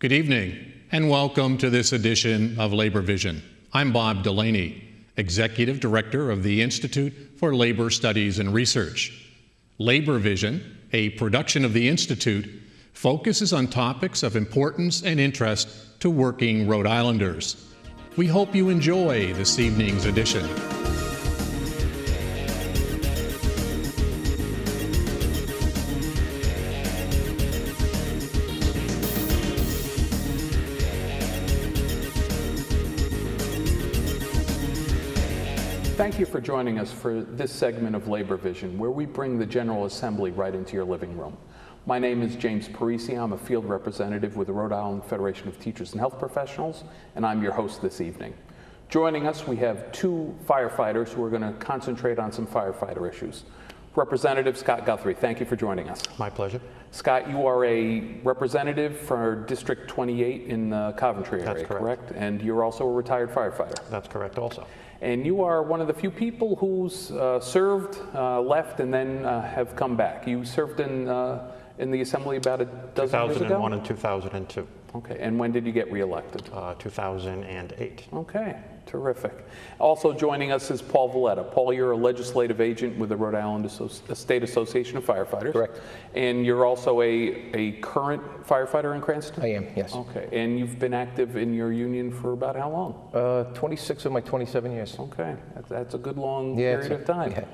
Good evening, and welcome to this edition of Labor Vision. I'm Bob Delaney, Executive Director of the Institute for Labor Studies and Research. Labor Vision, a production of the Institute, focuses on topics of importance and interest to working Rhode Islanders. We hope you enjoy this evening's edition. Thank you for joining us for this segment of Labor Vision, where we bring the General Assembly right into your living room. My name is James Parisi. I'm a field representative with the Rhode Island Federation of Teachers and Health Professionals, and I'm your host this evening. Joining us, we have two firefighters who are going to concentrate on some firefighter issues. Representative Scott Guthrie, thank you for joining us. My pleasure. Scott, you are a representative for District 28 in the Coventry area, That's correct. And you're also a retired firefighter. That's correct also. And you are one of the few people who's served, left, and then have come back. You served in the Assembly about a dozen years ago? 2001 and 2002. Okay, and when did you get reelected? 2008. Okay, terrific. Also joining us is Paul Valletta. Paul, you're a legislative agent with the Rhode Island State Association of Firefighters. Correct. And you're also a current firefighter in Cranston? I am, yes. Okay, and you've been active in your union for about how long? 26 of my 27 years. Okay, that's a good long Yeah, period of time. Yeah.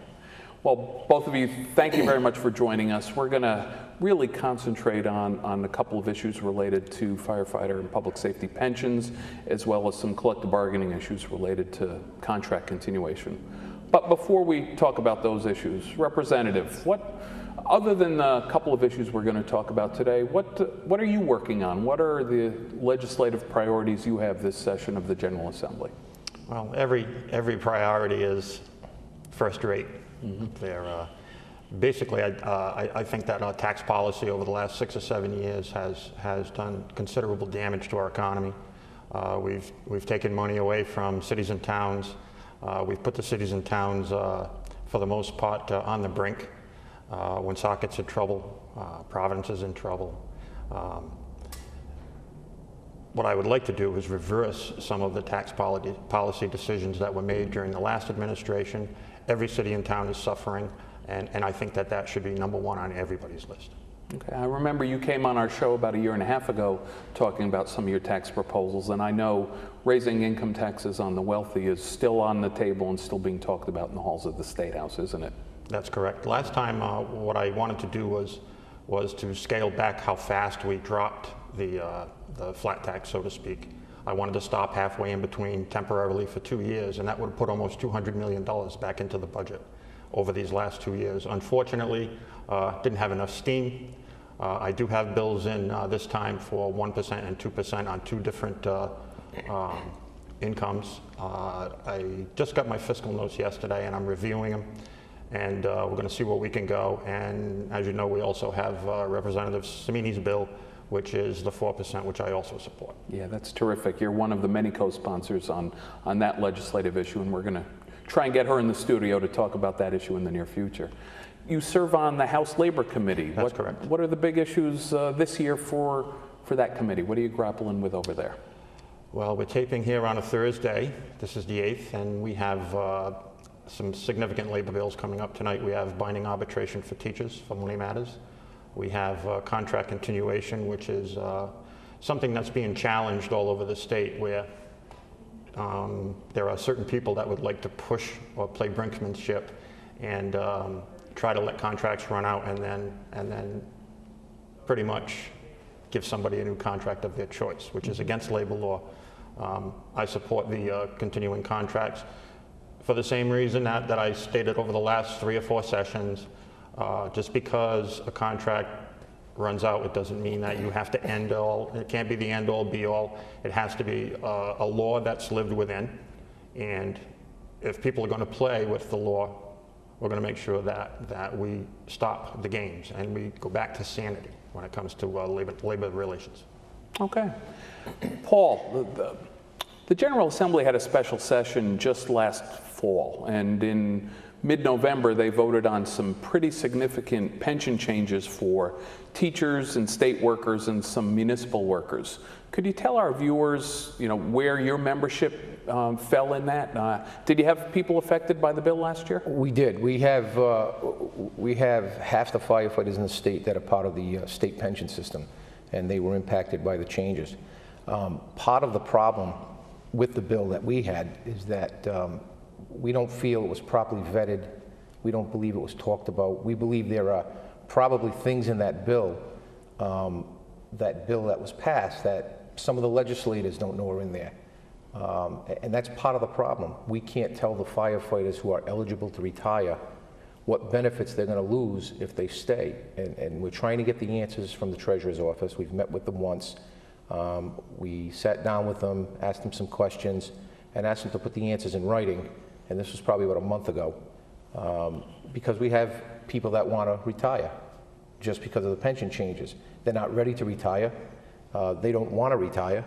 Well, both of you, thank you very much for joining us. We're going to really concentrate on a couple of issues related to firefighter and public safety pensions, as well as some collective bargaining issues related to contract continuation. But before we talk about those issues, Representative, other than a couple of issues we're going to talk about today, what are you working on? What are the legislative priorities you have this session of the General Assembly? Well, every priority is first rate. They're basically, I think that our tax policy over the last 6 or 7 years has done considerable damage to our economy. We've taken money away from cities and towns. We've put the cities and towns, for the most part, on the brink. Woonsocket's in trouble. Providence is in trouble. What I would like to do is reverse some of the tax policy decisions that were made during the last administration. Every city and town is suffering, and I think that should be number one on everybody's list. Okay, I remember you came on our show about a year and a half ago talking about some of your tax proposals, and I know raising income taxes on the wealthy is still on the table and still being talked about in the halls of the State House, isn't it? That's correct. Last time, what I wanted to do was to scale back how fast we dropped the flat tax, so to speak. I wanted to stop halfway in between temporarily for 2 years, and that would have put almost $200 million back into the budget over these last 2 years. Unfortunately, didn't have enough steam. I do have bills in this time for 1% and 2% on two different incomes. I just got my fiscal notes yesterday, and I'm reviewing them, and we're going to see where we can go. And as you know, we also have Representative Samini's bill, which is the 4%, which I also support. Yeah, that's terrific. You're one of the many co-sponsors on that legislative issue, and we're going to try and get her in the studio to talk about that issue in the near future. You serve on the House Labor Committee. That's correct. What are the big issues this year for that committee? What are you grappling with over there? Well, we're taping here on a Thursday. This is the 8th, and we have some significant labor bills coming up tonight. We have binding arbitration for teachers for money matters. We have contract continuation, which is something that's being challenged all over the state, where there are certain people that would like to push or play brinkmanship and try to let contracts run out and then pretty much give somebody a new contract of their choice, which is against labor law. I support the continuing contracts for the same reason that I stated over the last 3 or 4 sessions. Just because a contract runs out, it doesn't mean that you have to end all. It can't be the end all be all. It has to be a law that's lived within. And if people are going to play with the law, we're going to make sure that we stop the games and we go back to sanity when it comes to labor relations. Okay. Paul, the General Assembly had a special session just last fall, and in mid-November, they voted on some pretty significant pension changes for teachers and state workers and some municipal workers. Could you tell our viewers, where your membership fell in that? Did you have people affected by the bill last year? We did. We have half the firefighters in the state that are part of the state pension system, and they were impacted by the changes. Part of the problem with the bill that we had is that we don't feel it was properly vetted. We don't believe it was talked about. We believe there are probably things in that bill that was passed that some of the legislators don't know are in there. And that's part of the problem. We can't tell the firefighters who are eligible to retire what benefits they're going to lose if they stay. And we're trying to get the answers from the Treasurer's office. We've met with them once. We sat down with them, asked them some questions, and asked them to put the answers in writing. And this was probably about a month ago, because we have people that want to retire just because of the pension changes. They're not ready to retire. They don't want to retire,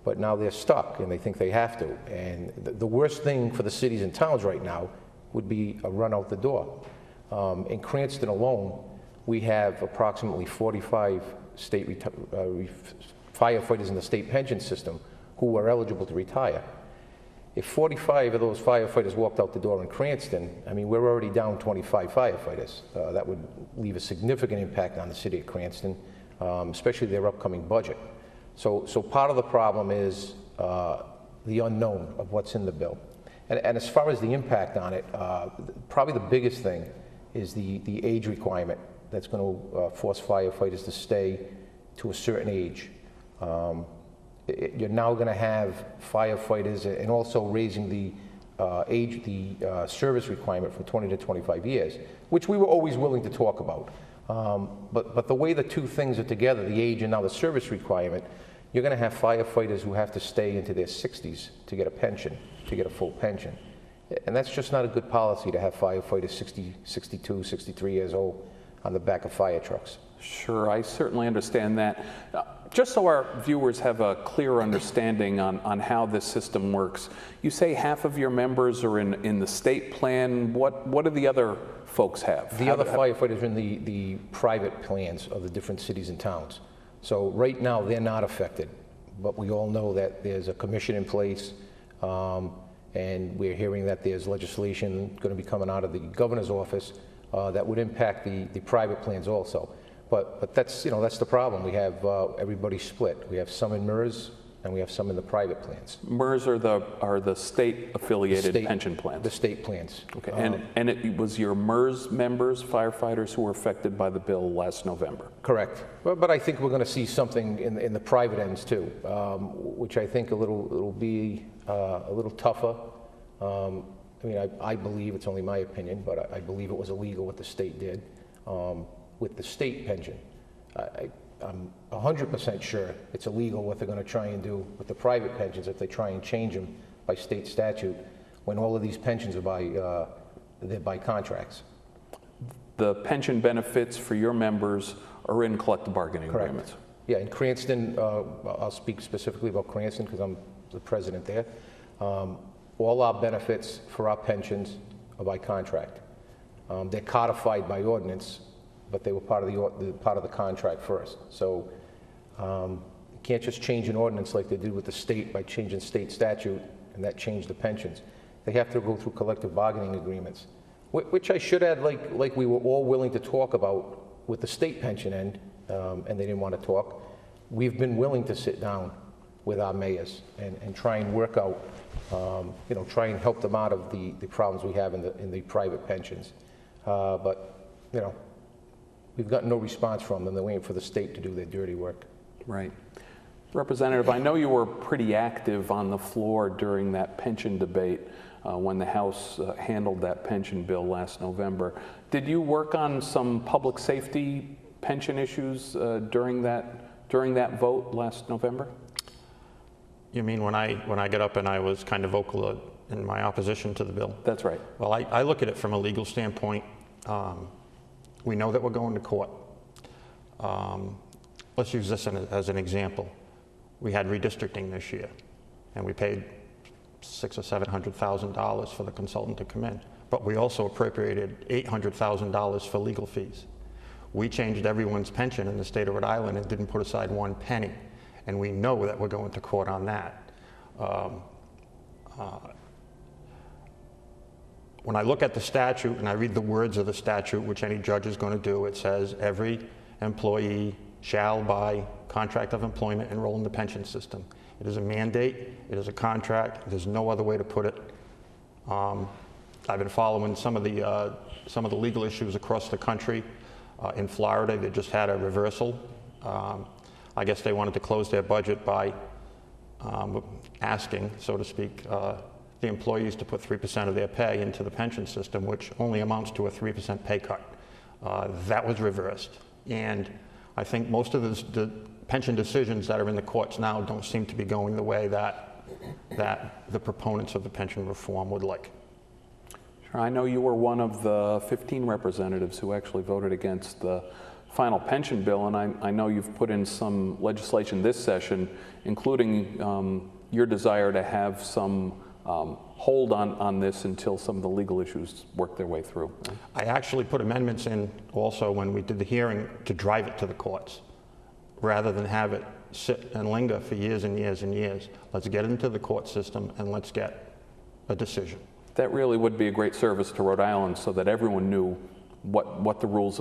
but now they're stuck and they think they have to. And the worst thing for the cities and towns right now would be a run out the door. In Cranston alone, we have approximately 45 state firefighters in the state pension system who are eligible to retire. If 45 of those firefighters walked out the door in Cranston, I mean, we're already down 25 firefighters. That would leave a significant impact on the city of Cranston, especially their upcoming budget. So part of the problem is the unknown of what's in the bill. And as far as the impact on it, probably the biggest thing is the age requirement that's going to force firefighters to stay to a certain age. You're now going to have firefighters, and also raising the service requirement from 20 to 25 years, which we were always willing to talk about. But the way the two things are together, the age and now the service requirement, you're going to have firefighters who have to stay into their 60s to get a pension, to get a full pension. And that's just not a good policy to have firefighters 60, 62, 63 years old on the back of fire trucks. Sure, I certainly understand that. Just so our viewers have a clear understanding on how this system works, you say half of your members are in the state plan. What do the other folks have? The other firefighters are in the private plans of the different cities and towns. So right now they're not affected, but we all know that there's a commission in place, and we're hearing that there's legislation going to be coming out of the governor's office that would impact the private plans also. But that's, that's the problem. We have everybody split. We have some in MERS and we have some in the private plans. MERS are the state affiliated pension plans. The state plans. Okay. And it was your MERS members, firefighters, who were affected by the bill last November. Correct. But I think we're going to see something in the private ends too, which I think it'll be a little tougher. I mean, I believe, it's only my opinion, but I believe it was illegal what the state did. With the state pension, I'm 100% sure it's illegal what they're going to try and do with the private pensions if they try and change them by state statute, when all of these pensions are by contracts. The pension benefits for your members are in collective bargaining agreements. Yeah, in Cranston, I'll speak specifically about Cranston because I'm the president there. All our benefits for our pensions are by contract. They're codified by ordinance, but they were part of the contract first. So you can't just change an ordinance like they did with the state by changing state statute, and that changed the pensions. They have to go through collective bargaining agreements, which I should add, like we were all willing to talk about with the state pension end, and they didn't want to talk. We've been willing to sit down with our mayors and try and work out, try and help them out of the problems we have in the private pensions. But we've gotten no response from them. They're waiting for the state to do their dirty work. Right. Representative, I know you were pretty active on the floor during that pension debate when the House handled that pension bill last November. Did you work on some public safety pension issues during that vote last November? You mean when I got up and I was kind of vocal in my opposition to the bill? That's right. Well, I look at it from a legal standpoint. We know that we're going to court. Let's use this as an example. We had redistricting this year, and we paid $600,000 or $700,000 for the consultant to come in. but we also appropriated $800,000 for legal fees. We changed everyone's pension in the state of Rhode Island and didn't put aside one penny. And we know that we're going to court on that. When I look at the statute and I read the words of the statute, which any judge is going to do, it says every employee shall, by contract of employment, enroll in the pension system. It is a mandate, it is a contract, there's no other way to put it. I've been following some of the legal issues across the country. In Florida, they just had a reversal. I guess they wanted to close their budget by asking, so to speak, the employees to put 3% of their pay into the pension system, which only amounts to a 3% pay cut. That was reversed. And I think most of the pension decisions that are in the courts now don't seem to be going the way that the proponents of the pension reform would like. Sure. I know you were one of the 15 representatives who actually voted against the final pension bill, and I know you've put in some legislation this session, including your desire to have some hold on this until some of the legal issues work their way through. I actually put amendments in also when we did the hearing to drive it to the courts, rather than have it sit and linger for years and years and years. Let's get it into the court system and let's get a decision. That really would be a great service to Rhode Island, so that everyone knew what the rules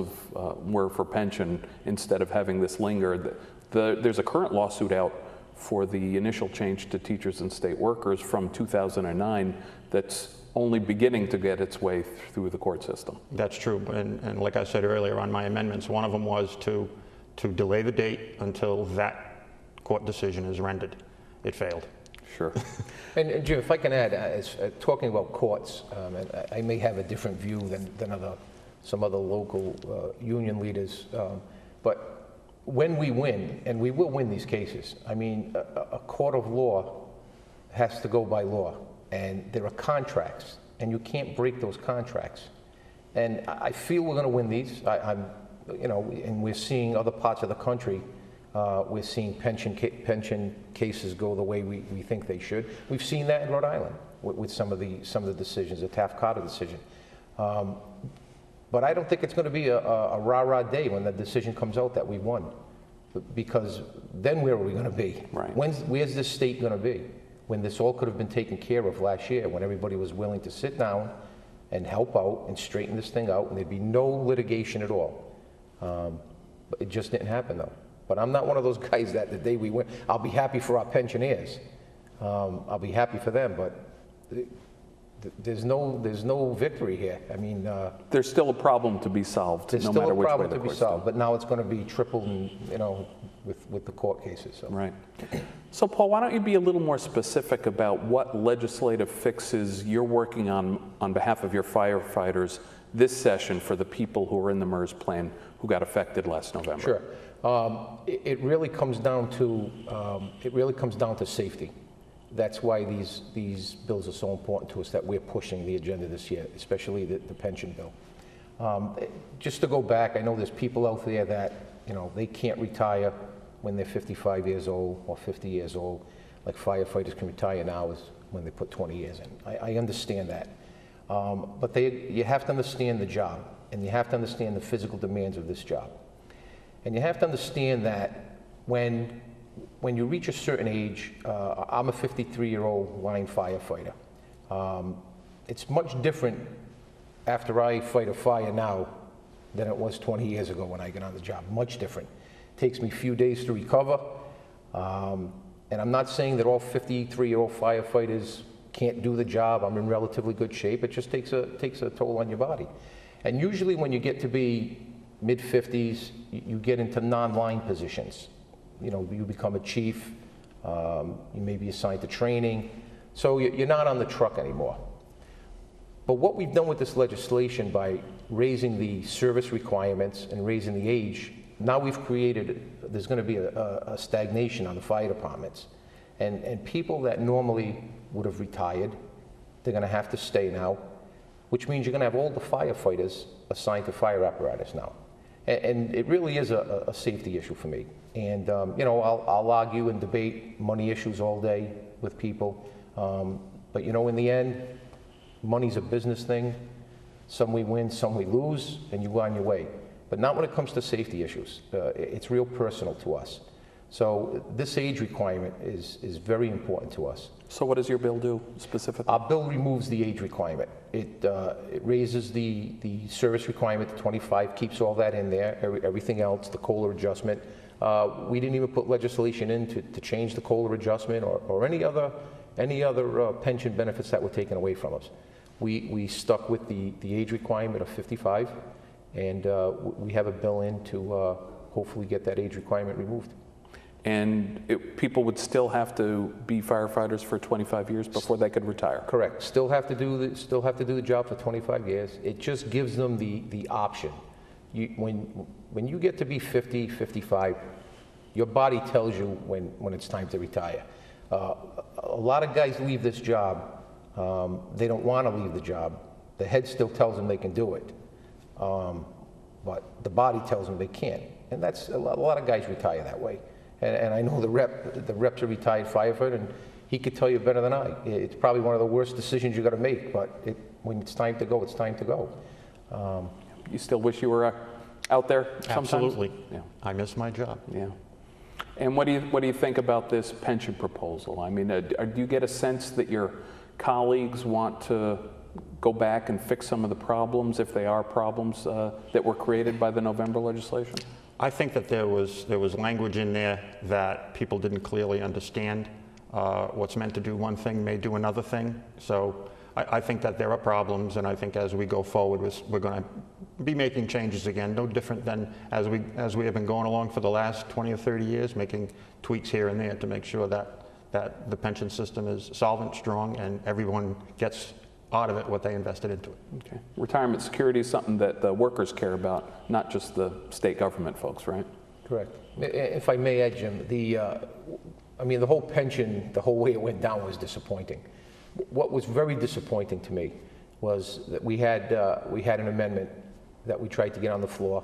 were for pension, instead of having this linger. There's a current lawsuit out for the initial change to teachers and state workers from 2009 that's only beginning to get its way through the court system. That's true, and like I said earlier on my amendments, one of them was to delay the date until that court decision is rendered. It failed. Sure. And Jim, if I can add, talking about courts, and I may have a different view than some other local union leaders, but when we win, and we will win these cases, I mean, a court of law has to go by law, and there are contracts, and you can't break those contracts. And I feel we're going to win these. And we're seeing other parts of the country. We're seeing pension cases go the way we think they should. We've seen that in Rhode Island with some of the decisions, the Taft-Carter decision. But I don't think it's going to be a rah-rah day when the decision comes out that we won, because then where are we going to be? Right. Where's this state going to be when this all could have been taken care of last year, when everybody was willing to sit down and help out and straighten this thing out, and there'd be no litigation at all. But it just didn't happen, though. But I'm not one of those guys that the day we win, I'll be happy for our pensioners. I'll be happy for them, but there's no victory here. I mean, there's still a problem to be solved. There's no still matter a which problem way to the be courts solved, go. but now it's going to be tripled, with the court cases. So. Right. So, Paul, why don't you be a little more specific about what legislative fixes you're working on behalf of your firefighters this session for the people who are in the MERS plan who got affected last November? Sure. It really comes down to safety. That's why these bills are so important to us, that we're pushing the agenda this year, especially the pension bill. Just to go back, I know there's people out there that they can't retire when they're 55 years old or 50 years old. Like firefighters can retire now is when they put 20 years in. I understand that. But you have to understand the job, and you have to understand the physical demands of this job. And you have to understand that when you reach a certain age, I'm a 53-year-old line firefighter. It's much different after I fight a fire now than it was 20 years ago when I got on the job. Much different. It takes me a few days to recover. And I'm not saying that all 53-year-old firefighters can't do the job. I'm in relatively good shape. It just takes a toll on your body. And usually when you get to be mid-50s, you get into non-line positions. You become a chief, you may be assigned to training, so you're not on the truck anymore. But what we've done with this legislation, by raising the service requirements and raising the age, now we've created, there's going to be a stagnation on the fire departments. And people that normally would have retired, they're going to have to stay now, which means you're going to have all the firefighters assigned to fire apparatus now. And it really is a safety issue for me. And I'll argue and debate money issues all day with people. But in the end, money's a business thing. Some we win, some we lose, and you go on your way. But not when it comes to safety issues. It's real personal to us. So this age requirement is very important to us. So what does your bill do specifically? Our bill removes the age requirement. It raises the service requirement to 25, keeps all that in there, everything else, the COLA adjustment. We didn't even put legislation in to change the COLA adjustment or any other pension benefits that were taken away from us. We stuck with the age requirement of 55, and we have a bill in to hopefully get that age requirement removed. And people would still have to be firefighters for 25 years before they could retire? Correct. Still have to do the job for 25 years. It just gives them the option. When you get to be 50, 55, your body tells you when it's time to retire. A lot of guys leave this job. They don't want to leave the job. The head still tells them they can do it, but the body tells them they can't. And that's a lot of guys retire that way. And I know the rep's a retired firefighter, and he could tell you better than I. It's probably one of the worst decisions you got to make, but when it's time to go, it's time to go. You still wish you were out there sometimes? Absolutely. Yeah. I miss my job. Yeah. And what do you think about this pension proposal? I mean, do you get a sense that your colleagues want to go back and fix some of the problems, if they are problems, that were created by the November legislation? I think that there was language in there that people didn't clearly understand. What's meant to do one thing may do another thing. So I think that there are problems, and I think as we go forward, we're going to be making changes again, no different than as we have been going along for the last 20 or 30 years, making tweaks here and there to make sure that the pension system is solvent, strong, and everyone gets out of it what they invested into it. Okay. Retirement security is something that the workers care about, not just the state government folks, right? Correct. If I may add, Jim, I mean, the whole pension, the whole way it went down was disappointing. What was very disappointing to me was that we had an amendment that we tried to get on the floor,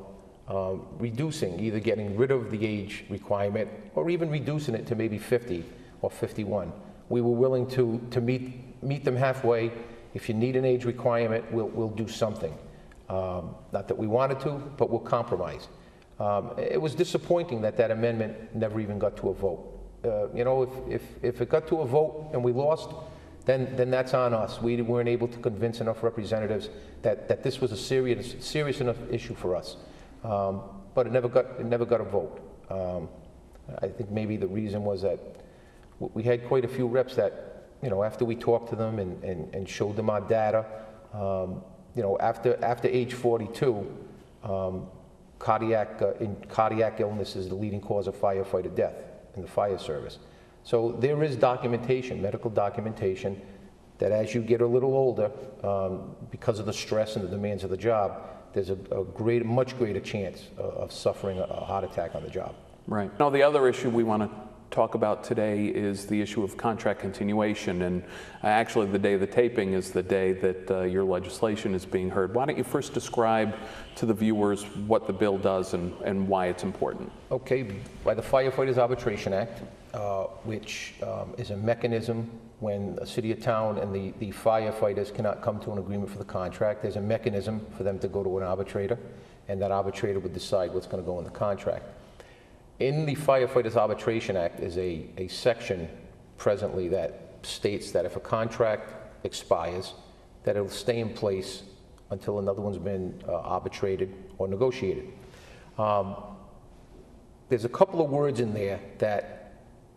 reducing, either getting rid of the age requirement or even reducing it to maybe 50 or 51. We were willing to meet them halfway. If you need an age requirement, we'll do something. Not that we wanted to, but we'll compromise. It was disappointing that amendment never even got to a vote. You know, if it got to a vote and we lost, then that's on us. We weren't able to convince enough representatives that this was a serious enough issue for us. But it never got a vote. I think maybe the reason was that we had quite a few reps that, you know, after we talked to them and showed them our data, you know, after age 42, cardiac illness is the leading cause of firefighter death in the fire service. So there is documentation, medical documentation, that as you get a little older, because of the stress and the demands of the job, there's a much greater chance of suffering a heart attack on the job. Right. Now, the other issue we want to talk about today is the issue of contract continuation, and actually the day of the taping is the day that your legislation is being heard. Why don't you first describe to the viewers what the bill does and why it's important? Okay, by the Firefighters Arbitration Act, which is a mechanism when a city or town and the firefighters cannot come to an agreement for the contract, there's a mechanism for them to go to an arbitrator, and that arbitrator would decide what's going to go in the contract. In the Firefighters Arbitration Act is a section presently that states that if a contract expires, that it'll stay in place until another one's been arbitrated or negotiated. There's a couple of words in there that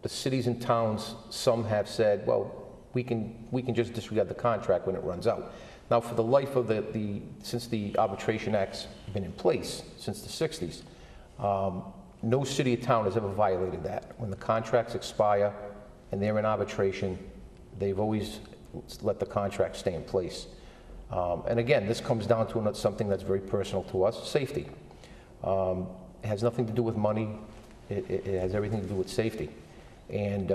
the cities and towns, some have said, well, we can just disregard the contract when it runs out. Now, for the life of since the Arbitration Act's been in place since the 60s, no city or town has ever violated that. When the contracts expire and they're in arbitration, they've always let the contract stay in place. And again, this comes down to something that's very personal to us, safety. It has nothing to do with money. It has everything to do with safety. And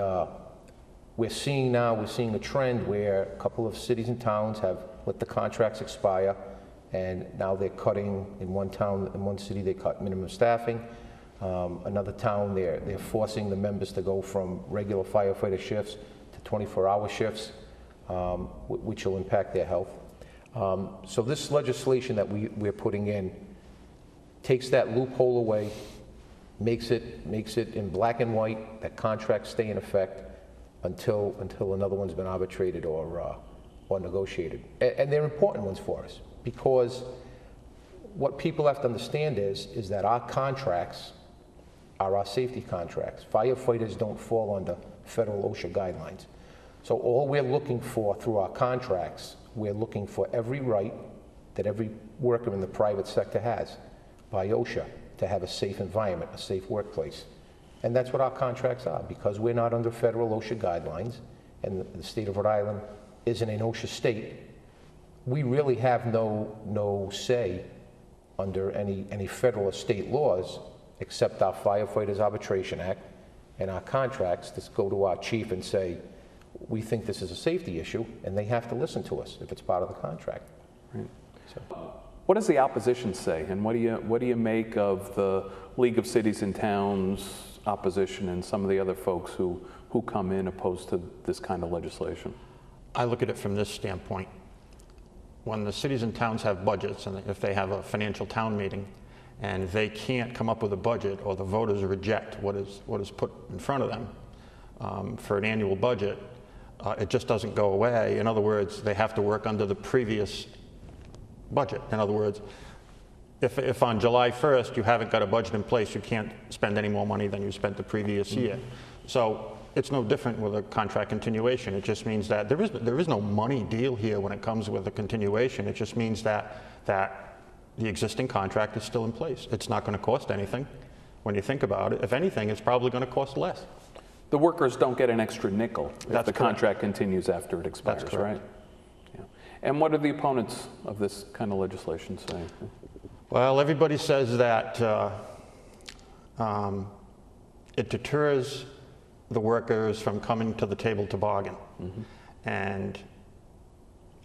we're seeing a trend where a couple of cities and towns have let the contracts expire, and now they're cutting, in one town, in one city, they cut minimum staffing. Another town, they're forcing the members to go from regular firefighter shifts to 24-hour shifts, which will impact their health. So this legislation that we're putting in takes that loophole away, makes it in black and white that contracts stay in effect until another one's been arbitrated or negotiated. And they're important ones for us, because what people have to understand is that our contracts are our safety contracts. Firefighters don't fall under federal OSHA guidelines. So all we're looking for through our contracts, we're looking for every right that every worker in the private sector has by OSHA to have a safe environment, a safe workplace. And that's what our contracts are, because we're not under federal OSHA guidelines, and the state of Rhode Island isn't an OSHA state. We really have no say under any federal or state laws except our Firefighters Arbitration Act and our contracts that go to our chief and say, we think this is a safety issue, and they have to listen to us if it's part of the contract. Right. So. What does the opposition say, and what do you make of the League of Cities and Towns opposition and some of the other folks who come in opposed to this kind of legislation? I look at it from this standpoint. When the cities and towns have budgets, and if they have a financial town meeting, and they can't come up with a budget, or the voters reject what is put in front of them for an annual budget, it just doesn't go away. In other words, they have to work under the previous budget. In other words, if on July 1st you haven't got a budget in place, you can't spend any more money than you spent the previous year. So it's no different with a contract continuation. It just means that there is no money deal here when it comes with a continuation. It just means that the existing contract is still in place. It's not going to cost anything when you think about it. If anything, it's probably going to cost less. The workers don't get an extra nickel if That's the correct. contract continues after it expires, That's correct. right? Yeah. And what do the opponents of this kind of legislation say? Well, everybody says that it deters the workers from coming to the table to bargain. Mm-hmm. And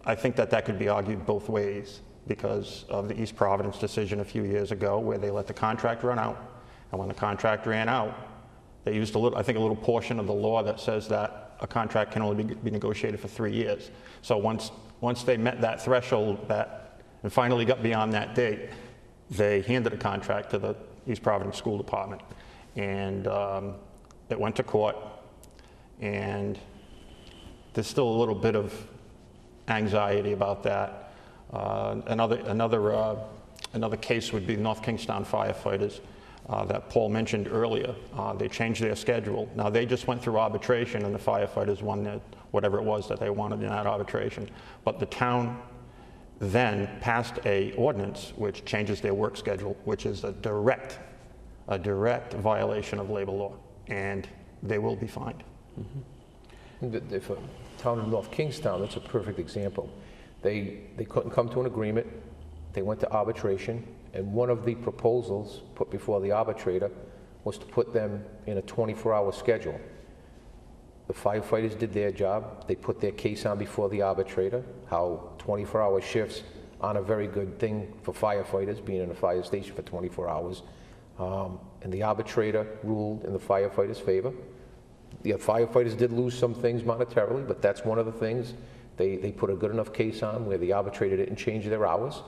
I think that could be argued both ways because of the East Providence decision a few years ago where they let the contract run out. And when the contract ran out, they used a little portion of the law that says that a contract can only be negotiated for 3 years. So once they met that threshold and finally got beyond that date, they handed a contract to the East Providence School Department. And it went to court, and there's still a little bit of anxiety about that. Another case would be North Kingstown Firefighters that Paul mentioned earlier. They changed their schedule. Now they just went through arbitration, and the firefighters won whatever it was that they wanted in that arbitration. But the town then passed a ordinance which changes their work schedule, which is a direct violation of labor law, and they will be fined. Mm-hmm. If a town of North Kingstown, that's a perfect example. They couldn't come to an agreement. They went to arbitration, and one of the proposals put before the arbitrator was to put them in a 24-hour schedule. The firefighters did their job. They put their case on before the arbitrator, how 24-hour shifts aren't a very good thing for firefighters, being in a fire station for 24 hours. And the arbitrator ruled in the firefighters' favor. The firefighters did lose some things monetarily, but that's one of the things. They put a good enough case on where the arbitrator didn't change their hours.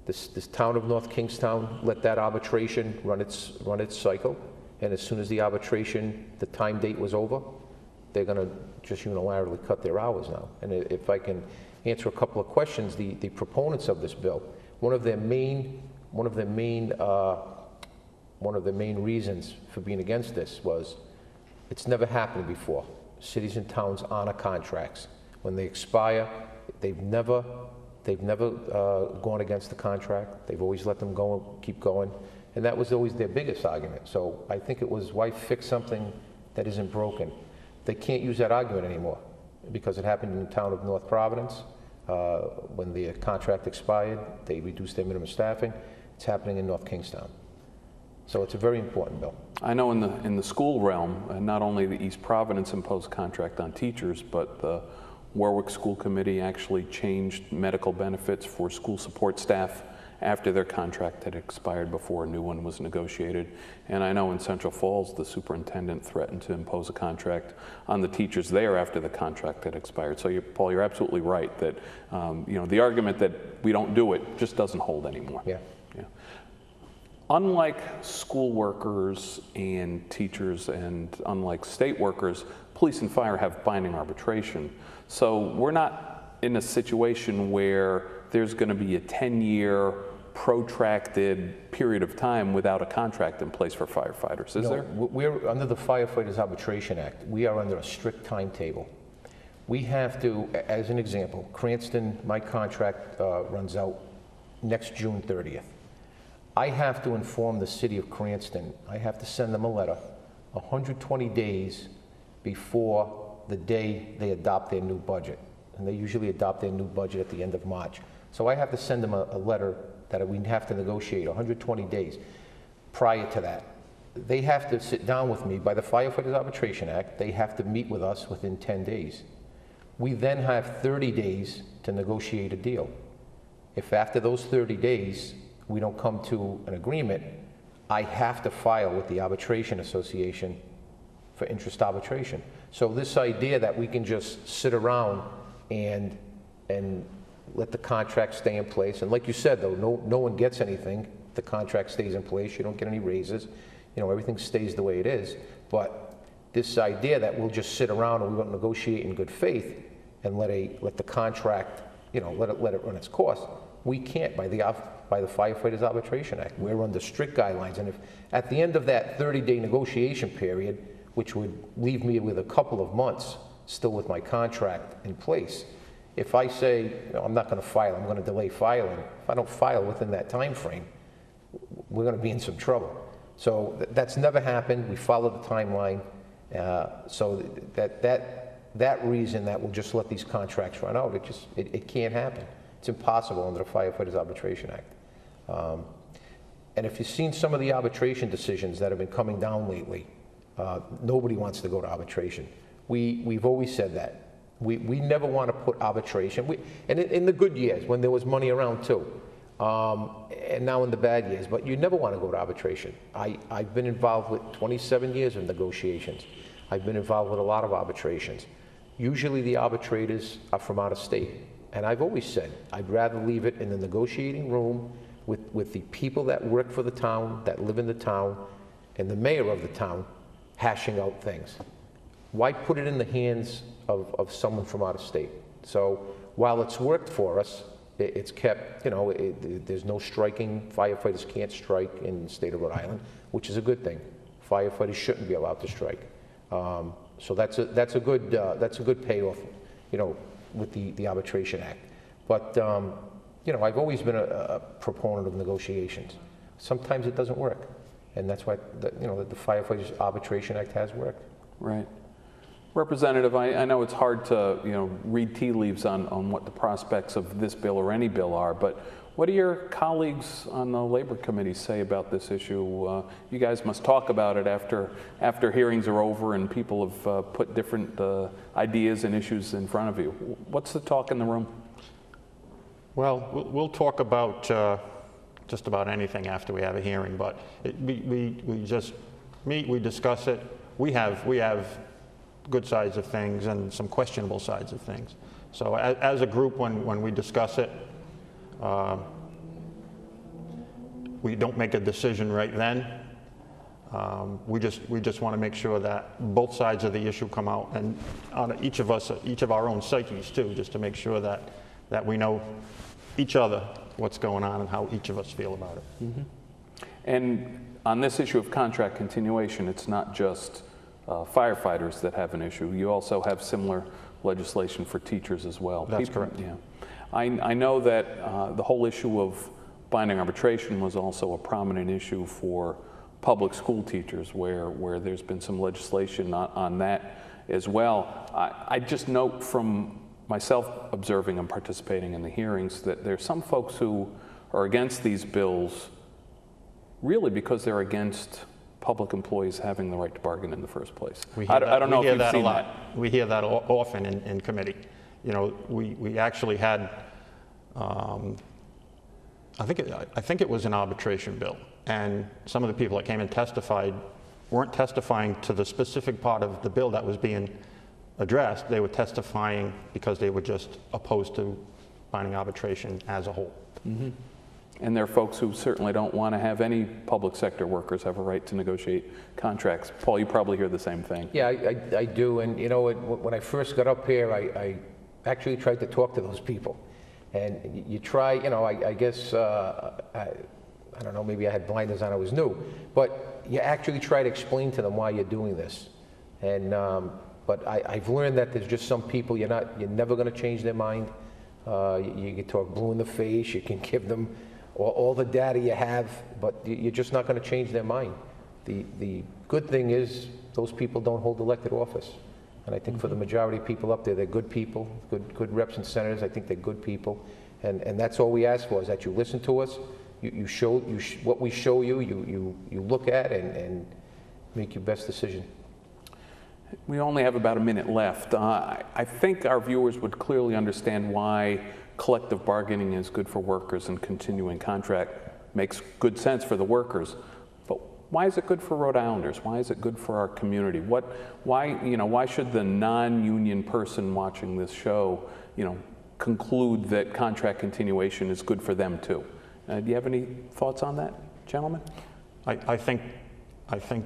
This town of North Kingstown let that arbitration run its cycle, and as soon as the arbitration, the time date was over, they're going to just unilaterally cut their hours now. And if I can answer a couple of questions, the proponents of this bill, one of their main reasons for being against this was it's never happened before. Cities and towns honor contracts. When they expire, they've never gone against the contract. They've always let them go, keep going. And that was always their biggest argument. So I think it was, why fix something that isn't broken? They can't use that argument anymore because it happened in the town of North Providence. When the contract expired, they reduced their minimum staffing. It's happening in North Kingstown. So it's a very important bill. I know in the school realm, not only the East Providence imposed contract on teachers, but the Warwick School Committee actually changed medical benefits for school support staff after their contract had expired before a new one was negotiated. And I know in Central Falls, the superintendent threatened to impose a contract on the teachers there after the contract had expired. So Paul, you're absolutely right that the argument that we don't do it just doesn't hold anymore. Yeah. Yeah. Unlike school workers and teachers, and unlike state workers, police and fire have binding arbitration. So we're not in a situation where there's going to be a 10-year protracted period of time without a contract in place for firefighters, is there? We're under the Firefighters Arbitration Act. We are under a strict timetable. We have to, as an example, Cranston, my contract runs out next June 30th. I have to inform the city of Cranston, I have to send them a letter 120 days before the day they adopt their new budget. And they usually adopt their new budget at the end of March. So I have to send them a letter that we have to negotiate 120 days prior to that. They have to sit down with me by the Firefighters Arbitration Act. They have to meet with us within 10 days. We then have 30 days to negotiate a deal. If after those 30 days, we don't come to an agreement, I have to file with the Arbitration Association for interest arbitration. So this idea that we can just sit around and let the contract stay in place, and like you said though, no one gets anything, the contract stays in place, you don't get any raises, everything stays the way it is. But this idea that we'll just sit around and we won't negotiate in good faith and let the contract, let it run its course, we can't by the Firefighters Arbitration Act. We're under strict guidelines, and if at the end of that 30-day negotiation period, which would leave me with a couple of months still with my contract in place, if I say, I'm not going to file, I'm going to delay filing, if I don't file within that time frame, we're going to be in some trouble. So that's never happened. We follow the timeline. So that reason that we'll just let these contracts run out, it can't happen. It's impossible under the Firefighters Arbitration Act. And if you've seen some of the arbitration decisions that have been coming down lately, nobody wants to go to arbitration. We've always said that. We never want to put arbitration, and in the good years when there was money around too, and now in the bad years, but you never want to go to arbitration. I've been involved with 27 years of negotiations. I've been involved with a lot of arbitrations. Usually the arbitrators are from out of state. And I've always said, I'd rather leave it in the negotiating room with the people that work for the town, that live in the town, and the mayor of the town hashing out things. Why put it in the hands of someone from out of state? So while it's worked for us, it's kept, there's no striking. Firefighters can't strike in the state of Rhode Island, which is a good thing. Firefighters shouldn't be allowed to strike. So that's a good payoff, with the Arbitration Act. But, I've always been a proponent of negotiations. Sometimes it doesn't work. And that's why, the Firefighters Arbitration Act has worked. Right. Representative, I know it's hard to, read tea leaves on what the prospects of this bill or any bill are, but what do your colleagues on the Labor Committee say about this issue? You guys must talk about it after hearings are over and people have put different ideas and issues in front of you. What's the talk in the room? Well, we'll talk about just about anything after we have a hearing, but we just meet, we discuss it. We have good sides of things and some questionable sides of things. So as a group, when we discuss it, we don't make a decision right then. We just want to make sure that both sides of the issue come out, and on each of our own psyches too, just to make sure that we know each other, what's going on, and how each of us feel about it. Mm-hmm. And on this issue of contract continuation, it's not just firefighters that have an issue. You also have similar legislation for teachers as well. That's correct. Yeah. I know that the whole issue of binding arbitration was also a prominent issue for public school teachers, where there's been some legislation on that as well. I just note from myself observing and participating in the hearings that there's some folks who are against these bills really because they're against public employees having the right to bargain in the first place. I don't know if you've seen that. We hear that often in committee. We actually had I think it was an arbitration bill, and some of the people that came and testified weren't testifying to the specific part of the bill that was being addressed. They were testifying because they were just opposed to binding arbitration as a whole. Mm-hmm. And there are folks who certainly don't want to have any public sector workers have a right to negotiate contracts. Paul, you probably hear the same thing. Yeah, I do. And you know, when I first got up here, I actually tried to talk to those people. And you try, you know, I guess, I don't know, maybe I had blinders on, I was new. But you actually try to explain to them why you're doing this. And, but I've learned that there's just some people, you're never going to change their mind. You can talk blue in the face, you can give them all the data you have, but you're just not going to change their mind. The good thing is those people don't hold elected office. And I think for the majority of people up there, they're good people, good reps and senators. I think they're good people. And that's all we ask for, is that you listen to us, what we show you, you look at and make your best decision. We only have about a minute left. I think our viewers would clearly understand why collective bargaining is good for workers and continuing contract makes good sense for the workers. But why is it good for Rhode Islanders? Why is it good for our community? Why should the non-union person watching this show, conclude that contract continuation is good for them too? Do you have any thoughts on that, gentlemen? I think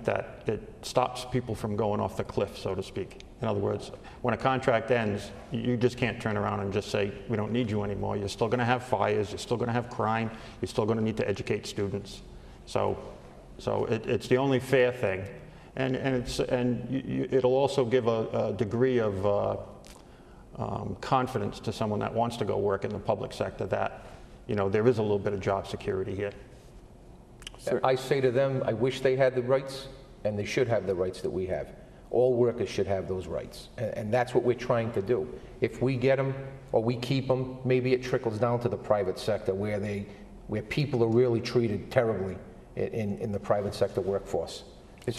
that it stops people from going off the cliff, so to speak. In other words, when a contract ends, you just can't turn around and just say, we don't need you anymore. You're still going to have fires, you're still going to have crime, you're still going to need to educate students. So it's the only fair thing. And it'll also give a degree of confidence to someone that wants to go work in the public sector that, there is a little bit of job security here. I say to them, I wish they had the rights, and they should have the rights that we have. All workers should have those rights, and that's what we're trying to do. If we get them or we keep them, maybe it trickles down to the private sector where people are really treated terribly in the private sector workforce. It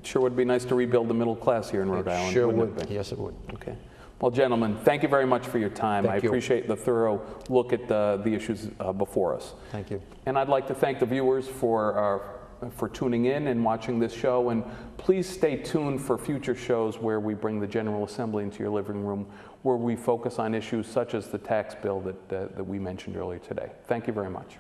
sure would be nice to rebuild the middle class here in Rhode Island. Sure would. Yes, it would. Okay. Well, gentlemen, thank you very much for your time. Thank you. I appreciate the thorough look at the issues before us. Thank you. And I'd like to thank the viewers for tuning in and watching this show. And please stay tuned for future shows where we bring the General Assembly into your living room, where we focus on issues such as the tax bill that we mentioned earlier today. Thank you very much.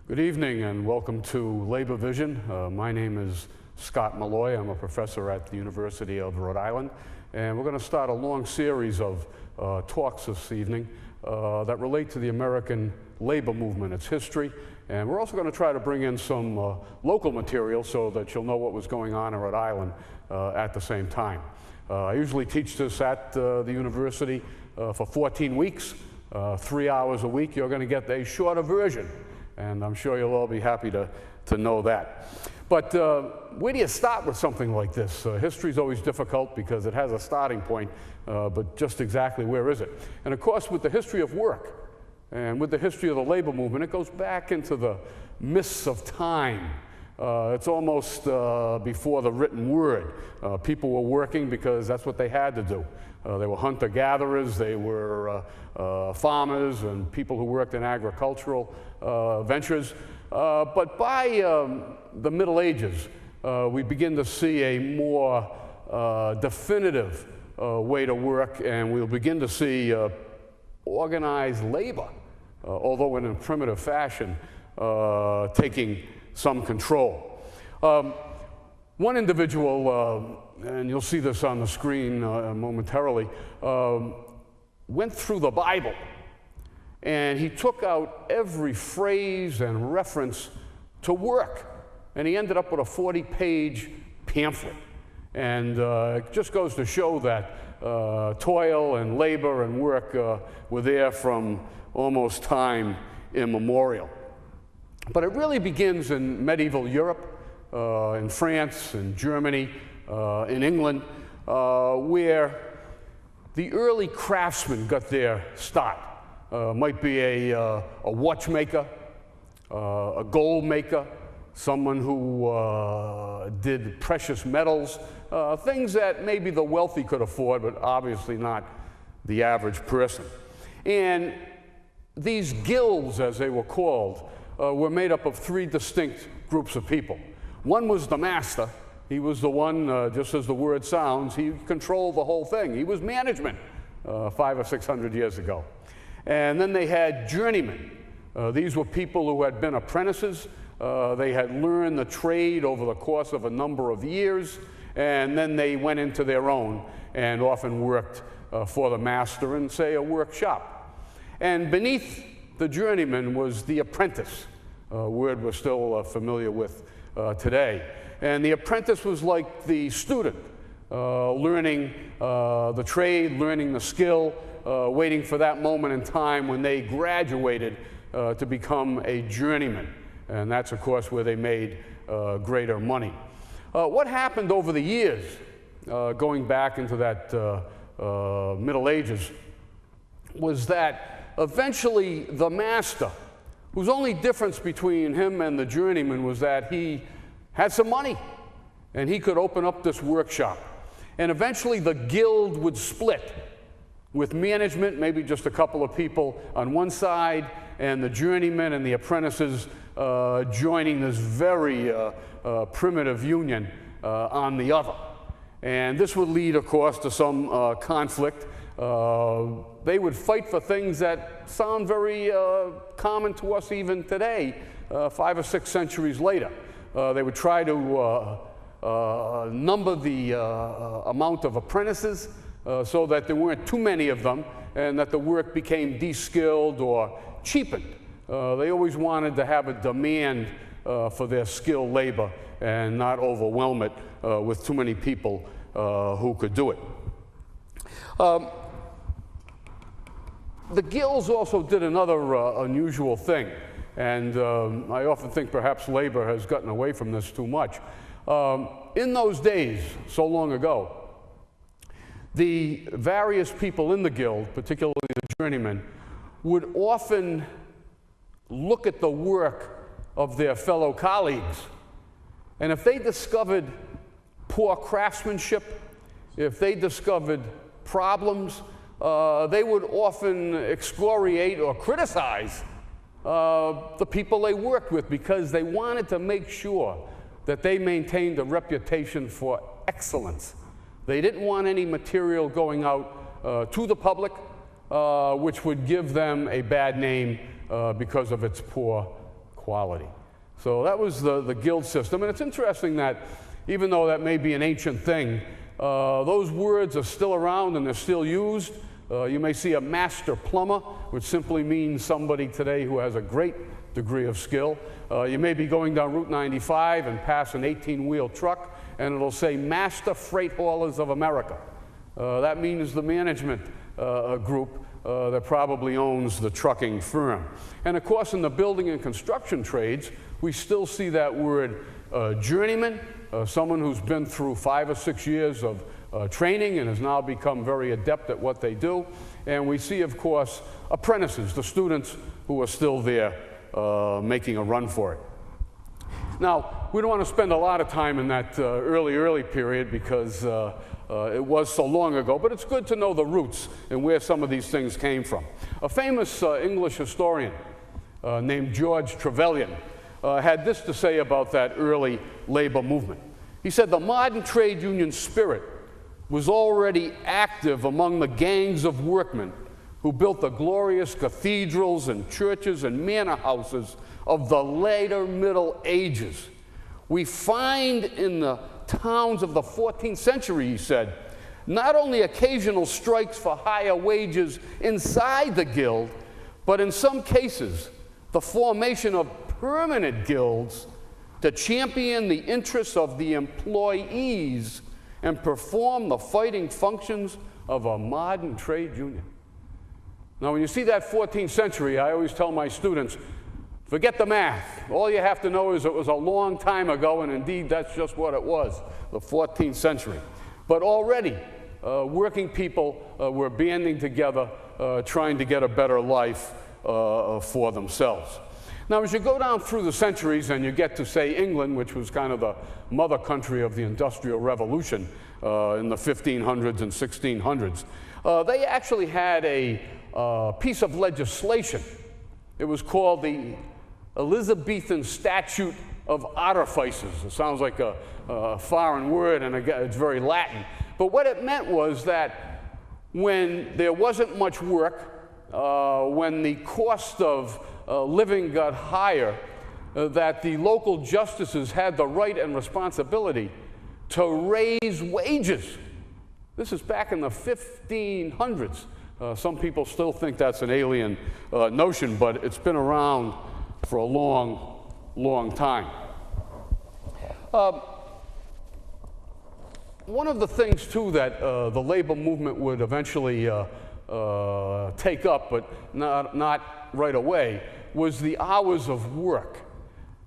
Good evening and welcome to Labor Vision. My name is Scott Molloy. I'm a professor at the University of Rhode Island, and we're going to start a long series of talks this evening that relate to the American labor movement, its history, and we're also going to try to bring in some local material so that you'll know what was going on in Rhode Island at the same time. I usually teach this at the university for 14 weeks, 3 hours a week. You're going to get a shorter version, and I'm sure you'll all be happy to know that. But where do you start with something like this? History is always difficult because it has a starting point, but just exactly where is it? And of course, with the history of work and with the history of the labor movement, it goes back into the mists of time. It's almost before the written word. People were working because that's what they had to do. They were hunter-gatherers, they were farmers and people who worked in agricultural ventures. But by the Middle Ages, we begin to see a more definitive way to work, and we'll begin to see organized labor, although in a primitive fashion, taking some control. One individual, and you'll see this on the screen momentarily, went through the Bible, and he took out every phrase and reference to work, and he ended up with a 40-page pamphlet. And it just goes to show that toil and labor and work were there from almost time immemorial. But it really begins in medieval Europe, in France, in Germany, in England, where the early craftsmen got their start. Might be a watchmaker, a gold maker, someone who did precious metals, things that maybe the wealthy could afford, but obviously not the average person. And these guilds, as they were called, were made up of three distinct groups of people. One was the master. He was the one, just as the word sounds, he controlled the whole thing. He was management 500 or 600 years ago. And then they had journeymen. These were people who had been apprentices. They had learned the trade over the course of a number of years, and then they went into their own and often worked for the master in, say, a workshop. And beneath the journeyman was the apprentice, a word we're still familiar with today. And the apprentice was like the student, learning the trade, learning the skill, waiting for that moment in time when they graduated to become a journeyman. And that's, of course, where they made greater money. What happened over the years, going back into that Middle Ages, was that eventually the master, whose only difference between him and the journeyman was that he had some money and he could open up this workshop. And eventually the guild would split, with management, maybe just a couple of people on one side, and the journeymen and the apprentices joining this very primitive union on the other. And this would lead, of course, to some conflict. They would fight for things that sound very common to us even today, 5 or 6 centuries later. They would try to number the amount of apprentices so that there weren't too many of them and that the work became de-skilled or cheapened. They always wanted to have a demand for their skilled labor and not overwhelm it with too many people who could do it. The guilds also did another unusual thing, and I often think perhaps labor has gotten away from this too much. In those days, so long ago, the various people in the guild, particularly the journeymen, would often look at the work of their fellow colleagues, and if they discovered poor craftsmanship, if they discovered problems, they would often excoriate or criticize the people they worked with, because they wanted to make sure that they maintained a reputation for excellence. They didn't want any material going out to the public which would give them a bad name because of its poor quality. So that was the guild system. And it's interesting that even though that may be an ancient thing, those words are still around and they're still used. You may see a master plumber, which simply means somebody today who has a great degree of skill. You may be going down Route 95 and pass an 18-wheel truck, and it'll say Master Freight Haulers of America. That means the management group that probably owns the trucking firm. And of course, in the building and construction trades, we still see that word journeyman, someone who's been through 5 or 6 years of training and has now become very adept at what they do. And we see, of course, apprentices, the students who are still there making a run for it. Now, we don't want to spend a lot of time in that early period because it was so long ago, but it's good to know the roots and where some of these things came from. A famous English historian named George Trevelyan had this to say about that early labor movement. He said, "The modern trade union spirit was already active among the gangs of workmen who built the glorious cathedrals and churches and manor houses of the later Middle Ages. We find in the towns of the 14th century," he said, "not only occasional strikes for higher wages inside the guild, but in some cases, the formation of permanent guilds to champion the interests of the employees and perform the fighting functions of a modern trade union." Now, when you see that 14th century, I always tell my students, forget the math. All you have to know is it was a long time ago, and indeed, that's just what it was, the 14th century. But already, working people were banding together, trying to get a better life for themselves. Now, as you go down through the centuries and you get to, say, England, which was kind of the mother country of the Industrial Revolution in the 1500s and 1600s, they actually had a piece of legislation. It was called the Elizabethan Statute of Artifices. It sounds like a foreign word, and it's very Latin. But what it meant was that when there wasn't much work, when the cost of living got higher, that the local justices had the right and responsibility to raise wages. This is back in the 1500s. Some people still think that's an alien notion, but it's been around for a long, long time. One of the things, too, that the labor movement would eventually take up, but not right away, was the hours of work.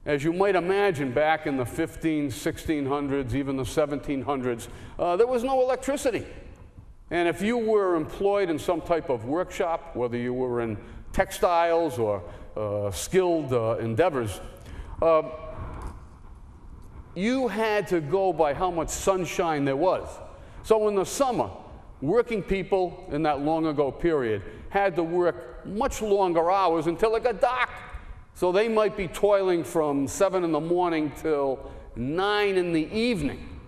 As you might imagine, back in the 1600s, even the 1700s, there was no electricity. And if you were employed in some type of workshop, whether you were in textiles or skilled endeavors, you had to go by how much sunshine there was. So in the summer, working people in that long ago period had to work much longer hours until it got dark. So they might be toiling from 7 in the morning till 9 in the evening,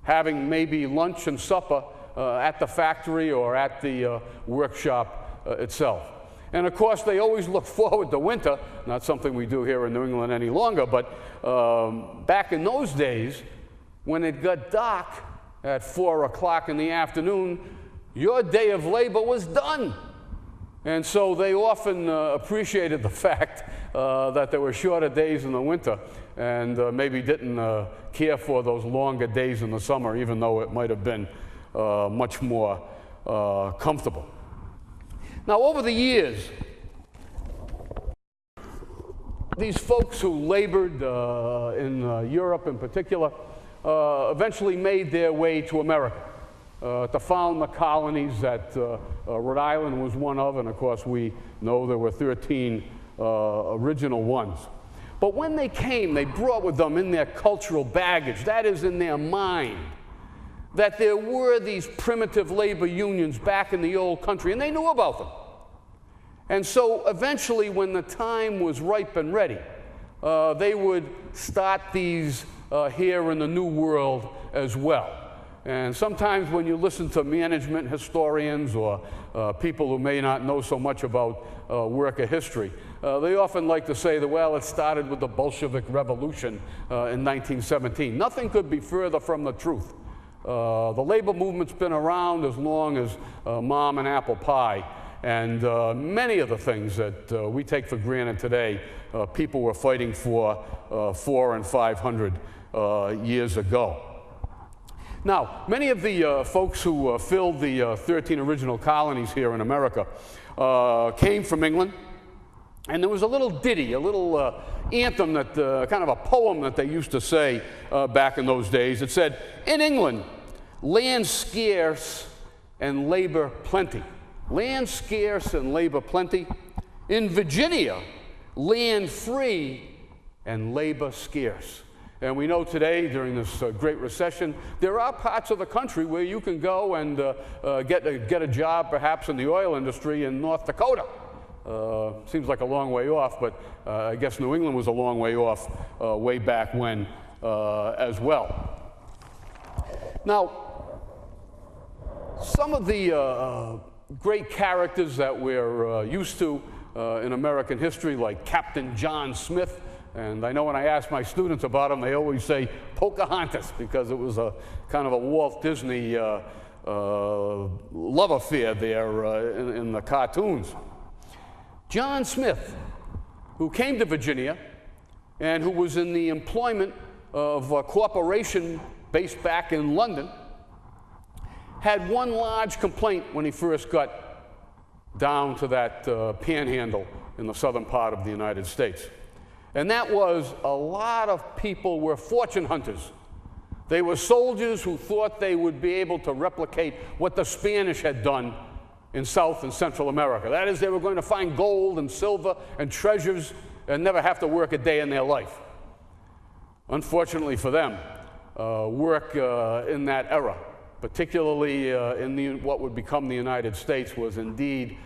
having maybe lunch and supper at the factory or at the workshop itself. And of course, they always look forward to winter, not something we do here in New England any longer, but back in those days, when it got dark at 4 o'clock in the afternoon, your day of labor was done. And so they often appreciated the fact that there were shorter days in the winter and maybe didn't care for those longer days in the summer, even though it might have been much more comfortable. Now, over the years, these folks who labored in Europe in particular eventually made their way to America to found the colonies that Rhode Island was one of, and of course we know there were 13 original ones. But when they came, they brought with them in their cultural baggage, that is in their mind, that there were these primitive labor unions back in the old country, and they knew about them. And so eventually, when the time was ripe and ready, they would start these here in the New World as well. And sometimes when you listen to management historians or people who may not know so much about worker history, they often like to say that, well, it started with the Bolshevik Revolution in 1917. Nothing could be further from the truth. The labor movement's been around as long as mom and apple pie, and many of the things that we take for granted today, people were fighting for 400 and 500 years ago. Now, many of the folks who filled the 13 original colonies here in America came from England, and there was a little ditty, a little anthem, that kind of a poem that they used to say back in those days. It said, "In England, land scarce and labor plenty. Land scarce and labor plenty. In Virginia, land free and labor scarce." And we know today, during this Great Recession, there are parts of the country where you can go and get a job, perhaps in the oil industry in North Dakota. Seems like a long way off, but I guess New England was a long way off way back when as well. Now, some of the great characters that we're used to in American history, like Captain John Smith, and I know when I ask my students about him, they always say Pocahontas, because it was a kind of a Walt Disney love affair there in the cartoons. John Smith, who came to Virginia and who was in the employment of a corporation based back in London, had one large complaint when he first got down to that panhandle in the southern part of the United States. And that was, a lot of people were fortune hunters. They were soldiers who thought they would be able to replicate what the Spanish had done in South and Central America. That is, they were going to find gold and silver and treasures and never have to work a day in their life. Unfortunately for them, work in that era, particularly in what would become the United States, was indeed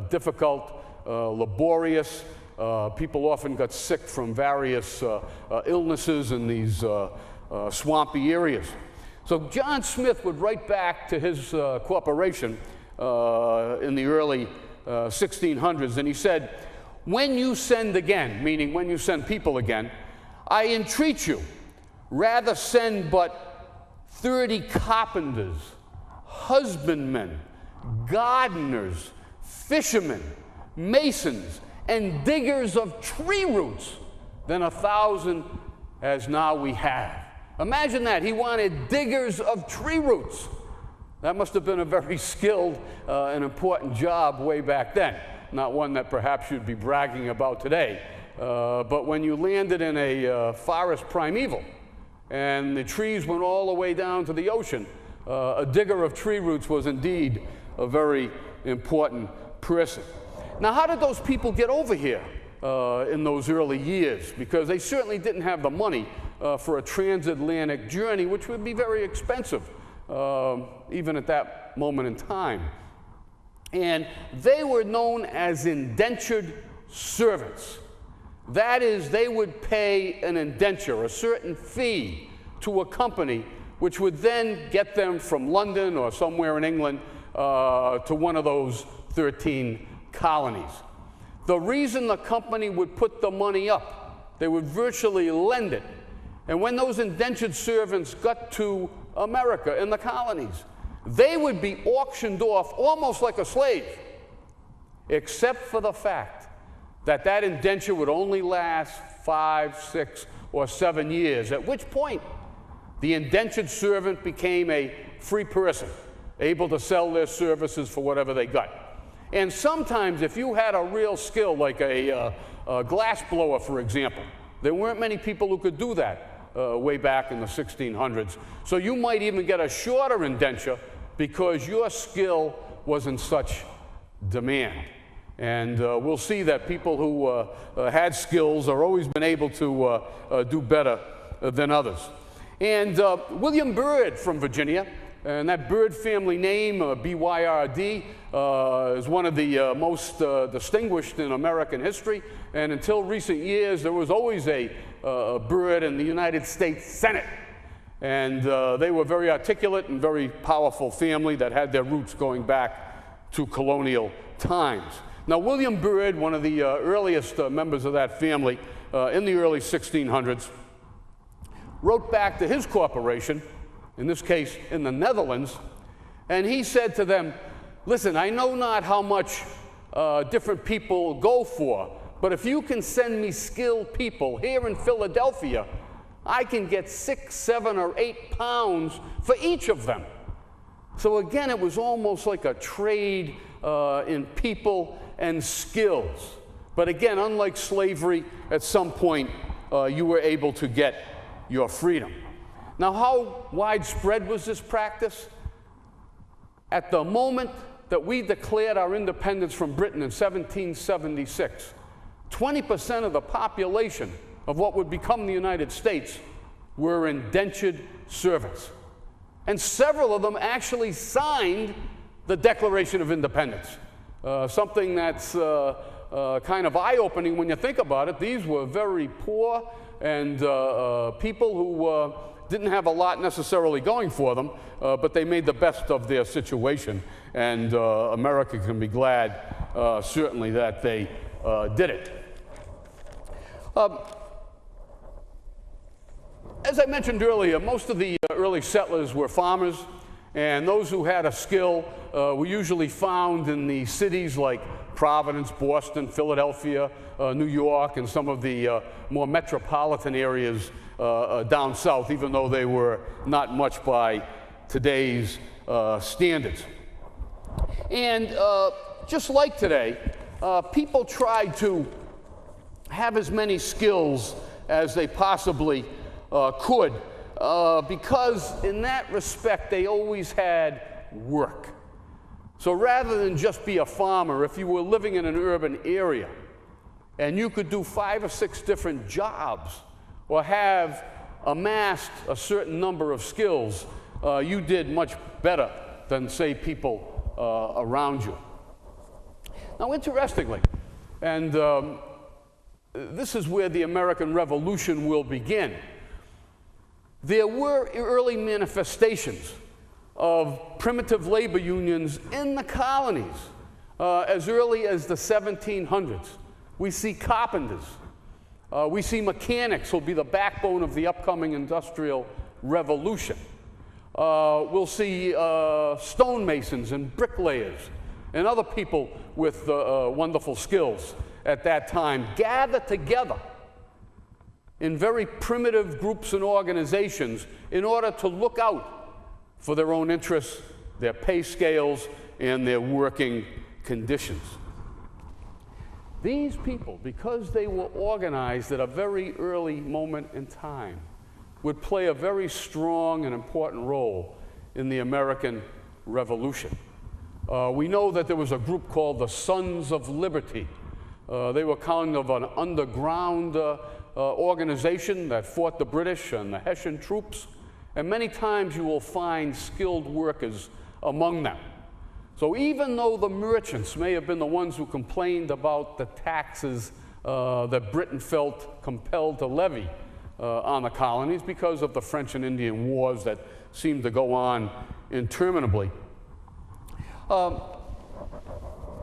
difficult, laborious. People often got sick from various illnesses in these swampy areas. So John Smith would write back to his corporation in the early 1600s, and he said, "When you send again," meaning when you send people again, "I entreat you, rather send but 30 carpenters, husbandmen, gardeners, fishermen, masons, and diggers of tree roots than 1,000 as now we have." Imagine that. He wanted diggers of tree roots. That must have been a very skilled and important job way back then. Not one that perhaps you'd be bragging about today. But when you landed in a forest primeval and the trees went all the way down to the ocean, a digger of tree roots was indeed a very important person. Now, how did those people get over here in those early years? Because they certainly didn't have the money for a transatlantic journey, which would be very expensive, even at that moment in time. And they were known as indentured servants. That is, they would pay an indenture, a certain fee, to a company, which would then get them from London or somewhere in England to one of those 13 colonies. The reason the company would put the money up, they would virtually lend it. And when those indentured servants got to America in the colonies, they would be auctioned off almost like a slave, except for the fact that that indenture would only last 5, 6, or 7 years, at which point the indentured servant became a free person, able to sell their services for whatever they got. And sometimes, if you had a real skill, like a glass blower, for example, there weren't many people who could do that way back in the 1600s. So you might even get a shorter indenture because your skill was in such demand. And we'll see that people who had skills are always been able to do better than others. And William Byrd from Virginia, and that Byrd family name, B-Y-R-D, is one of the most distinguished in American history. And until recent years, there was always a Byrd in the United States Senate. And they were very articulate and very powerful family that had their roots going back to colonial times. Now, William Byrd, one of the earliest members of that family in the early 1600s, wrote back to his corporation, in this case in the Netherlands, and he said to them, "Listen, I know not how much different people go for, but if you can send me skilled people here in Philadelphia, I can get 6, 7, or 8 pounds for each of them." So again, it was almost like a trade in people and skills. But again, unlike slavery, at some point you were able to get your freedom. Now, how widespread was this practice? At the moment that we declared our independence from Britain in 1776, 20% of the population of what would become the United States were indentured servants. And several of them actually signed the Declaration of Independence, something that's kind of eye-opening when you think about it. These were very poor and people who didn't have a lot necessarily going for them, but they made the best of their situation, and America can be glad, certainly, that they did it. As I mentioned earlier, most of the early settlers were farmers, and those who had a skill were usually found in the cities like Providence, Boston, Philadelphia, New York, and some of the more metropolitan areas down south, even though they were not much by today's standards. And just like today, people tried to have as many skills as they possibly could, because in that respect, they always had work. So rather than just be a farmer, if you were living in an urban area, and you could do 5 or 6 different jobs or have amassed a certain number of skills, you did much better than, say, people around you. Now, interestingly, and this is where the American Revolution will begin, there were early manifestations of primitive labor unions in the colonies as early as the 1700s. We see carpenters. We see mechanics will be the backbone of the upcoming Industrial Revolution. We'll see stonemasons and bricklayers and other people with wonderful skills at that time gather together in very primitive groups and organizations in order to look out for their own interests, their pay scales, and their working conditions. These people, because they were organized at a very early moment in time, would play a very strong and important role in the American Revolution. We know that there was a group called the Sons of Liberty. They were kind of an underground organization that fought the British and the Hessian troops, and many times you will find skilled workers among them. So even though the merchants may have been the ones who complained about the taxes that Britain felt compelled to levy on the colonies because of the French and Indian wars that seemed to go on interminably,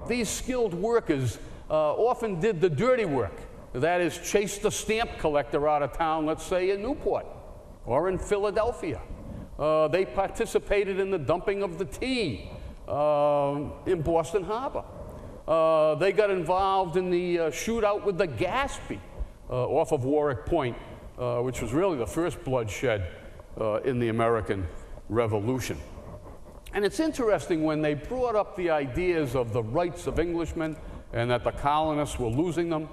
these skilled workers often did the dirty work. That is, chase the stamp collector out of town, let's say in Newport or in Philadelphia. They participated in the dumping of the tea in Boston Harbor. They got involved in the shootout with the Gaspee off of Warwick Point, which was really the first bloodshed in the American Revolution. And it's interesting when they brought up the ideas of the rights of Englishmen and that the colonists were losing them,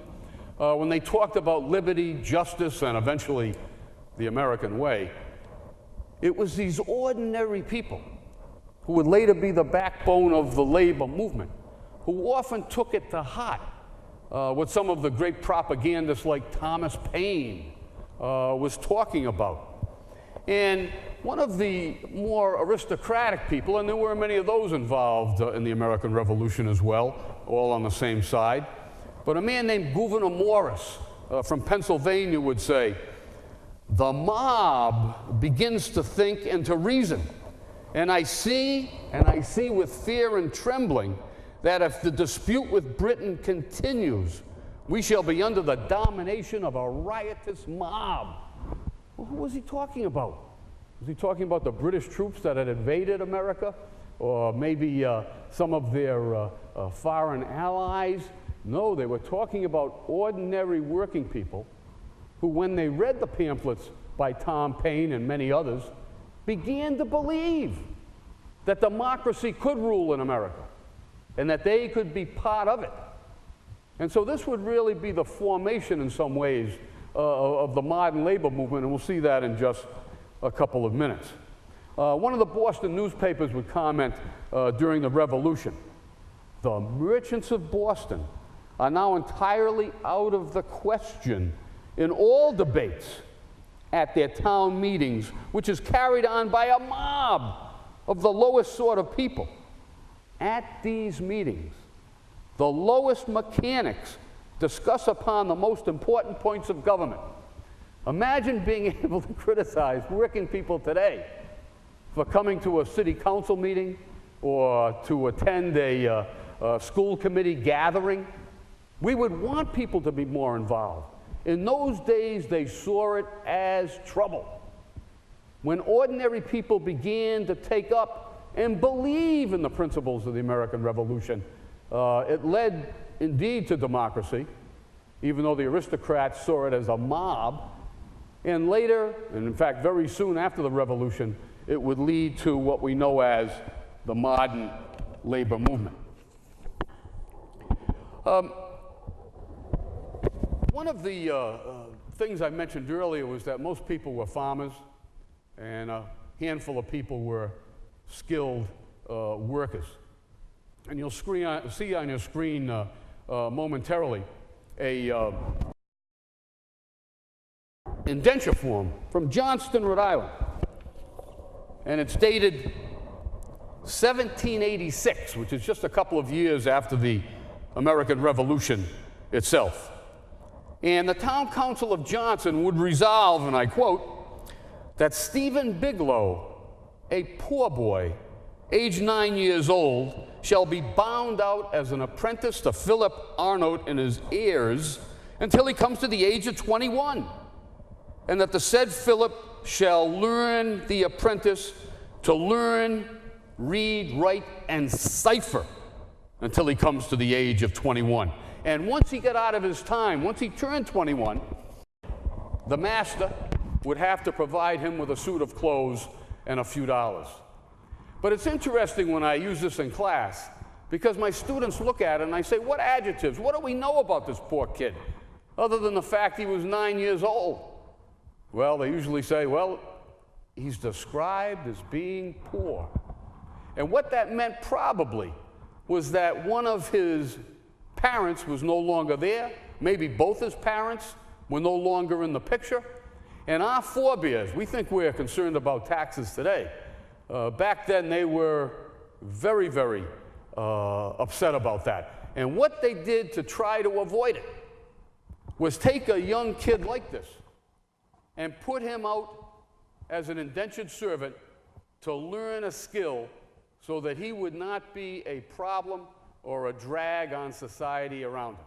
when they talked about liberty, justice, and eventually the American way, it was these ordinary people who would later be the backbone of the labor movement, who often took it to heart, what some of the great propagandists like Thomas Paine was talking about. And one of the more aristocratic people, and there were many of those involved in the American Revolution as well, all on the same side, but a man named Gouverneur Morris from Pennsylvania would say, "The mob begins to think and to reason. And I see with fear and trembling that if the dispute with Britain continues, we shall be under the domination of a riotous mob." Well, who was he talking about? Was he talking about the British troops that had invaded America? Or maybe some of their foreign allies? No, they were talking about ordinary working people who, when they read the pamphlets by Tom Paine and many others, began to believe that democracy could rule in America and that they could be part of it. And so this would really be the formation in some ways of the modern labor movement, and we'll see that in just a couple of minutes. One of the Boston newspapers would comment during the Revolution, "The merchants of Boston are now entirely out of the question in all debates at their town meetings, which is carried on by a mob of the lowest sort of people. At these meetings, the lowest mechanics discuss upon the most important points of government." Imagine being able to criticize working people today for coming to a city council meeting or to attend a school committee gathering. We would want people to be more involved. In those days, they saw it as trouble. When ordinary people began to take up and believe in the principles of the American Revolution, it led indeed to democracy, even though the aristocrats saw it as a mob. And later, and in fact very soon after the Revolution, it would lead to what we know as the modern labor movement. One of the things I mentioned earlier was that most people were farmers and a handful of people were skilled workers. And you'll see on your screen momentarily a indenture form from Johnston, Rhode Island. And it's dated 1786, which is just a couple of years after the American Revolution itself. And the town council of Johnston would resolve, and I quote, that Stephen Bigelow, a poor boy, aged 9 years old, shall be bound out as an apprentice to Philip Arnott and his heirs until he comes to the age of 21, and that the said Philip shall learn the apprentice to learn, read, write, and cipher until he comes to the age of 21. And once he got out of his time, once he turned 21, the master would have to provide him with a suit of clothes and a few dollars. But it's interesting when I use this in class, because my students look at it and I say, what adjectives, what do we know about this poor kid, other than the fact he was 9 years old? Well, they usually say, well, he's described as being poor. And what that meant probably was that one of his parents was no longer there. Maybe both his parents were no longer in the picture. And our forebears, we think we're concerned about taxes today. Back then, they were very, very upset about that. And what they did to try to avoid it was take a young kid like this and put him out as an indentured servant to learn a skill so that he would not be a problem or a drag on society around him.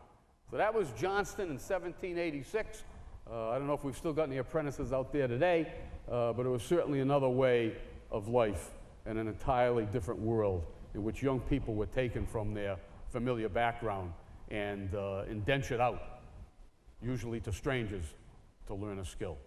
So that was Johnston in 1786. I don't know if we've still got any apprentices out there today, but it was certainly another way of life and an entirely different world in which young people were taken from their familiar background and indentured out, usually to strangers, to learn a skill.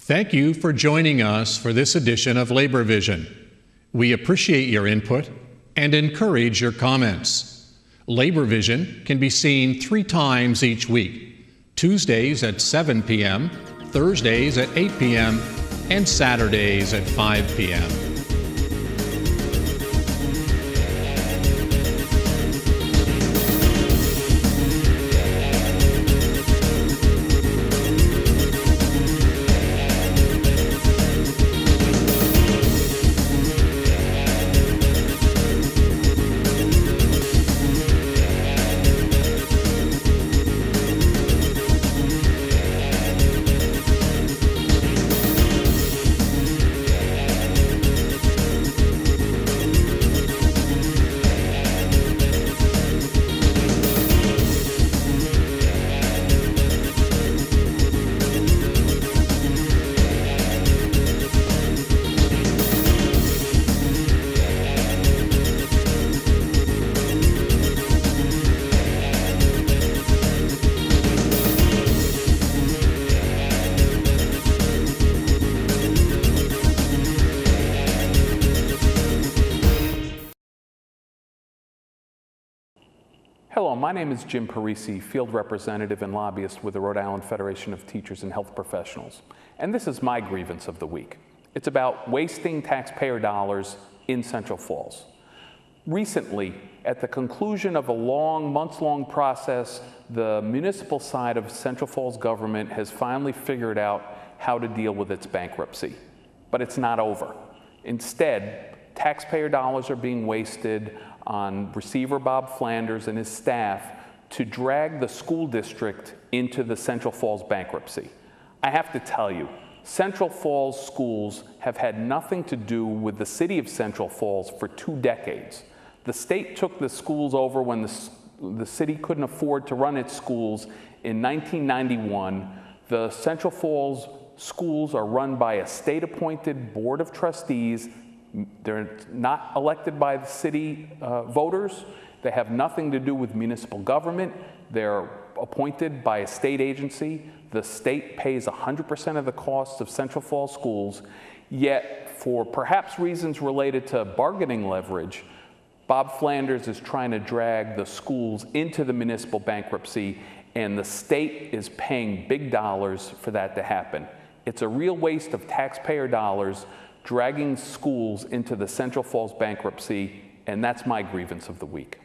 Thank you for joining us for this edition of Labor Vision. We appreciate your input and encourage your comments. Labor Vision can be seen 3 times each week, Tuesdays at 7 p.m., Thursdays at 8 p.m., and Saturdays at 5 p.m. Hello, my name is Jim Parisi, field representative and lobbyist with the Rhode Island Federation of Teachers and Health Professionals. And this is my grievance of the week. It's about wasting taxpayer dollars in Central Falls. Recently, at the conclusion of a months-long process, the municipal side of Central Falls government has finally figured out how to deal with its bankruptcy. But it's not over. Instead, taxpayer dollars are being wasted on Receiver Bob Flanders and his staff to drag the school district into the Central Falls bankruptcy. I have to tell you, Central Falls schools have had nothing to do with the city of Central Falls for 2 decades. The state took the schools over when the city couldn't afford to run its schools in 1991. The Central Falls schools are run by a state-appointed board of trustees. They're not elected by the city voters. They have nothing to do with municipal government. They're appointed by a state agency. The state pays 100% of the costs of Central Falls schools, yet for perhaps reasons related to bargaining leverage, Bob Flanders is trying to drag the schools into the municipal bankruptcy, and the state is paying big dollars for that to happen. It's a real waste of taxpayer dollars dragging schools into the Central Falls bankruptcy, and that's my grievance of the week.